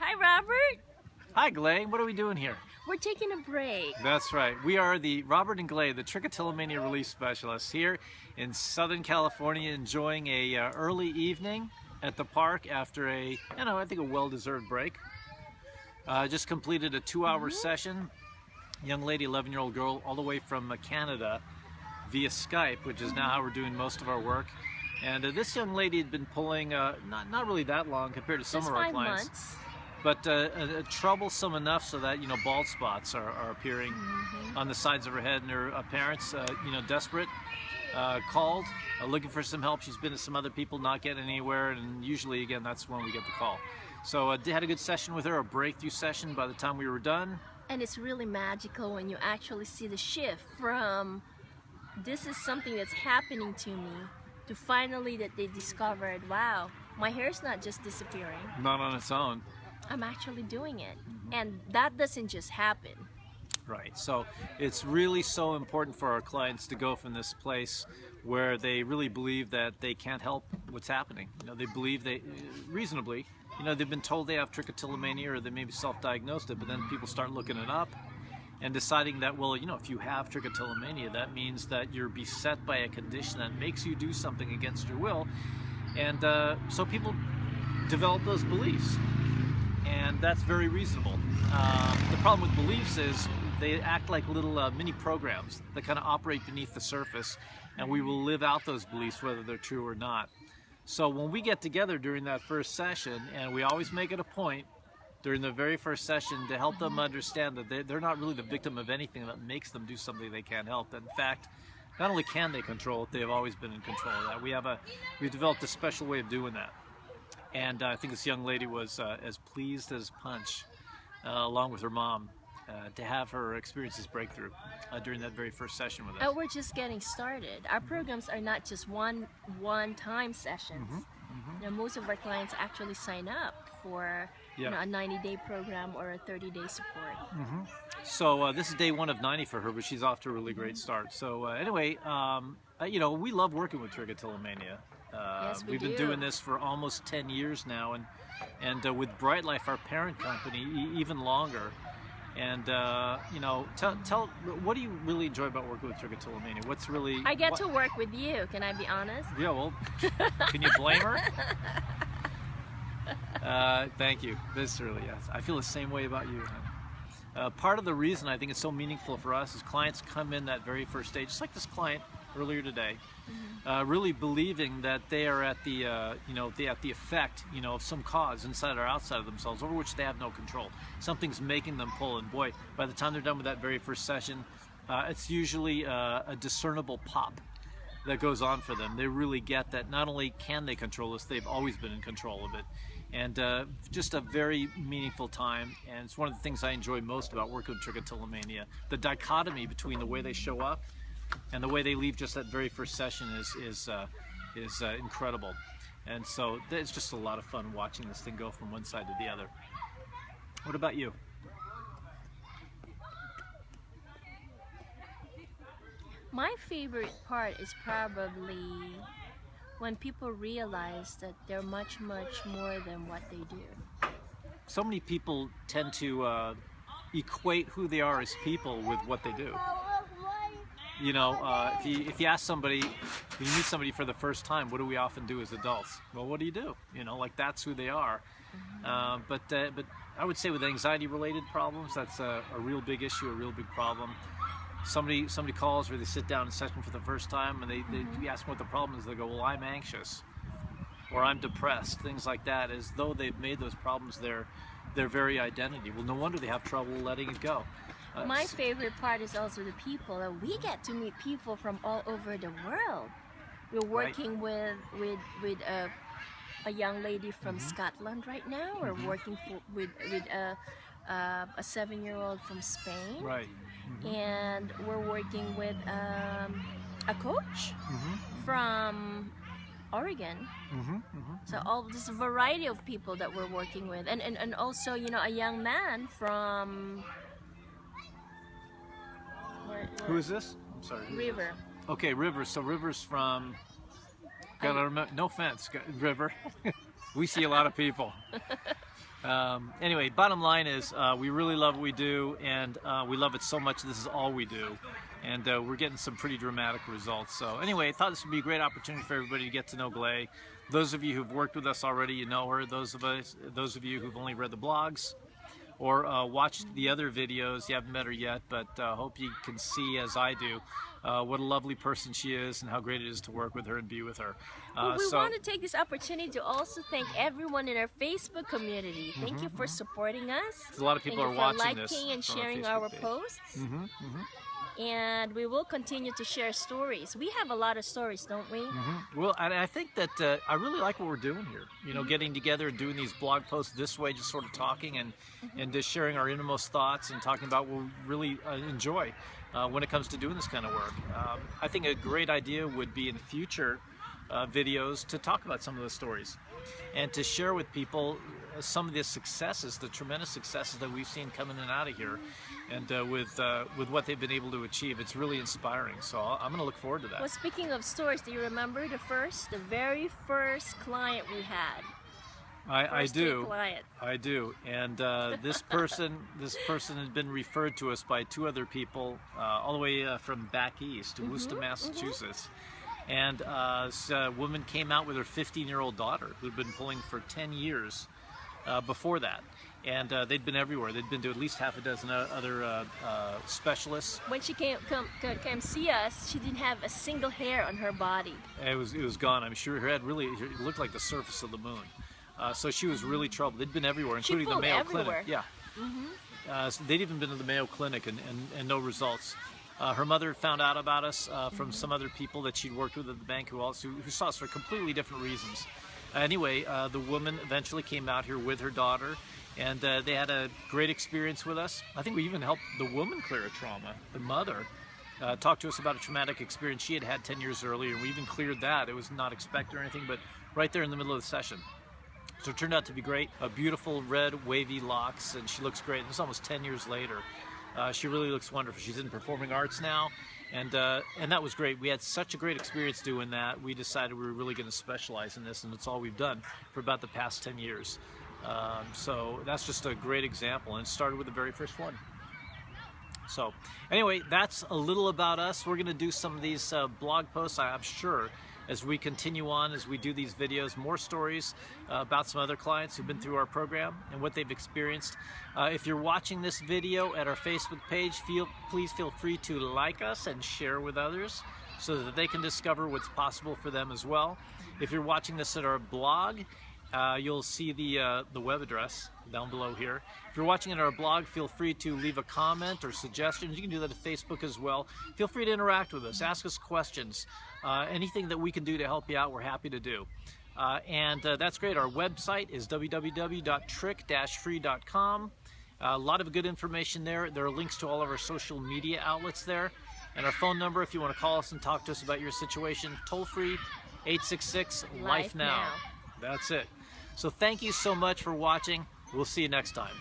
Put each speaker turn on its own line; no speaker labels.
Hi, Robert.
Hi, Glei. What are we doing here?
We're taking a break.
That's right. We are the Robert and Glei, the Trichotillomania relief specialists here in Southern California, enjoying a early evening at the park after I think a well-deserved break. Just completed a 2-hour session. Young lady, 11-year-old girl, all the way from Canada via Skype, which is now how we're doing most of our work. And this young lady had been pulling not really that long compared to some
Just
of our
5
clients.
months.
But troublesome enough so that bald spots are appearing on the sides of her head, and her parents, desperate, called, looking for some help. She's been to some other people, not getting anywhere, and usually, again, that's when we get the call. So had a good session with her, a breakthrough session by the time we were done.
And it's really magical when you actually see the shift from this is something that's happening to me to finally that they discovered, wow, my hair's not just disappearing.
Not on its own.
I'm actually doing it. And that doesn't just happen.
Right. So it's really so important for our clients to go from this place where they really believe that they can't help what's happening. They believe reasonably, they've been told they have trichotillomania or they maybe self-diagnosed it, but then people start looking it up and deciding that, well, if you have trichotillomania, that means that you're beset by a condition that makes you do something against your will. And so people develop those beliefs. And that's very reasonable. The problem with beliefs is they act like little mini programs that kind of operate beneath the surface, and we will live out those beliefs whether they're true or not. So when we get together during that first session, and we always make it a point during the very first session to help them understand that they're not really the victim of anything that makes them do something they can't help. In fact, not only can they control it, they've always been in control of that. We've developed a special way of doing that. And I think this young lady was as pleased as punch, along with her mom, to have her experience this breakthrough during that very first session with us.
And we're just getting started. Our programs are not just one-time sessions. Most of our clients actually sign up for a 90-day program or a 30-day support.
So this is day 1 of 90 for her, but she's off to a really great start. So anyway, we love working with Trichotillomania.
Yes,
we've been doing this for almost 10 years now, and with Bright Life, our parent company, even longer. And tell what do you really enjoy about working with Trichotillomania? What's really
I get to work with you. Can I be honest?
Yeah, well, can you blame her? Thank you. This really, yes. I feel the same way about you. Part of the reason I think it's so meaningful for us is clients come in that very first stage, just like this client earlier today, really believing that they are at the the effect of some cause inside or outside of themselves over which they have no control. Something's making them pull, and boy, by the time they're done with that very first session, it's usually a discernible pop that goes on for them. They really get that not only can they control this, they've always been in control of it. And just a very meaningful time, and it's one of the things I enjoy most about working with Trichotillomania. The dichotomy between the way they show up and the way they leave just that very first session is incredible. And so it's just a lot of fun watching this thing go from one side to the other. What about you?
My favorite part is probably when people realize that they're much, much more than what they do.
So many people tend to equate who they are as people with what they do. If you ask somebody, if you meet somebody for the first time, what do we often do as adults? Well, what do you do? Like that's who they are. But I would say with anxiety-related problems, that's a real big issue, a real big problem. Somebody calls or they sit down in session for the first time and they ask them what the problem is. They go, well, I'm anxious or I'm depressed, things like that, as though they've made those problems their very identity. Well, no wonder they have trouble letting it go.
My favorite part is also the people. We get to meet people from all over the world. We're working with a young lady from Scotland right now. We're working with a 7-year-old from Spain.
Right.
And we're working with a coach from Oregon. So all this variety of people that we're working with, and also a young man from
who is this? I'm sorry.
River.
Okay, River. So River's from. Gotta remember. No offense, River. We see a lot of people. Anyway, bottom line is we really love what we do, and we love it so much. This is all we do, and we're getting some pretty dramatic results. So anyway, I thought this would be a great opportunity for everybody to get to know Glei. Those of you who've worked with us already, you know her. Those of you who've only read the blogs or watched the other videos, you haven't met her yet, but hope you can see, as I do, what a lovely person she is and how great it is to work with her and be with her.
Well, we want to take this opportunity to also thank everyone in our Facebook community. Thank you for supporting us.
A lot of people are watching this.
Thank you for liking and sharing our posts. And we will continue to share stories. We have a lot of stories, don't we?
Well, and I think that I really like what we're doing here. You know, getting together and doing these blog posts this way, just sort of talking and just sharing our innermost thoughts and talking about what we really enjoy when it comes to doing this kind of work. I think a great idea would be in future videos to talk about some of those stories and to share with people some of the successes, the tremendous successes that we've seen coming in and out of here, and with what they've been able to achieve. It's really inspiring. So I'm going to look forward to that.
Well, speaking of stories, do you remember the very first client we had?
I do.
Client.
I do. And this person has been referred to us by two other people all the way from back east to Worcester, Massachusetts. And this woman came out with her 15-year-old daughter who'd been pulling for 10 years before that. And they'd been everywhere. They'd been to at least half a dozen other specialists.
When she came see us, she didn't have a single hair on her body.
It was gone. I'm sure her head really looked like the surface of the moon. So she was really troubled. They'd been everywhere, including the Mayo Clinic. Yeah. So they'd even been to the Mayo Clinic and no results. Her mother found out about us from some other people that she'd worked with at the bank who saw us for completely different reasons. Anyway, the woman eventually came out here with her daughter, and they had a great experience with us. I think we even helped the woman clear a trauma. The mother talked to us about a traumatic experience she had had 10 years earlier, and we even cleared that. It was not expected or anything, but right there in the middle of the session. So it turned out to be great. Beautiful red wavy locks, and she looks great. This is almost 10 years later. She really looks wonderful. She's in performing arts now, and that was great. We had such a great experience doing that. We decided we were really going to specialize in this, and it's all we've done for about the past 10 years. So that's just a great example, and it started with the very first one. So anyway, that's a little about us. We're going to do some of these blog posts, I'm sure, as we continue on, as we do these videos, more stories about some other clients who've been through our program and what they've experienced. If you're watching this video at our Facebook page, please feel free to like us and share with others so that they can discover what's possible for them as well. If you're watching this at our blog, you'll see the web address down below here. If you're watching it on our blog, feel free to leave a comment or suggestions. You can do that at Facebook as well. Feel free to interact with us, ask us questions. Anything that we can do to help you out, we're happy to do. And that's great. Our website is www.trick-free.com. A lot of good information there. There are links to all of our social media outlets there. And our phone number, if you want to call us and talk to us about your situation, toll-free, 866-LIFE-NOW. That's it. So thank you so much for watching. We'll see you next time.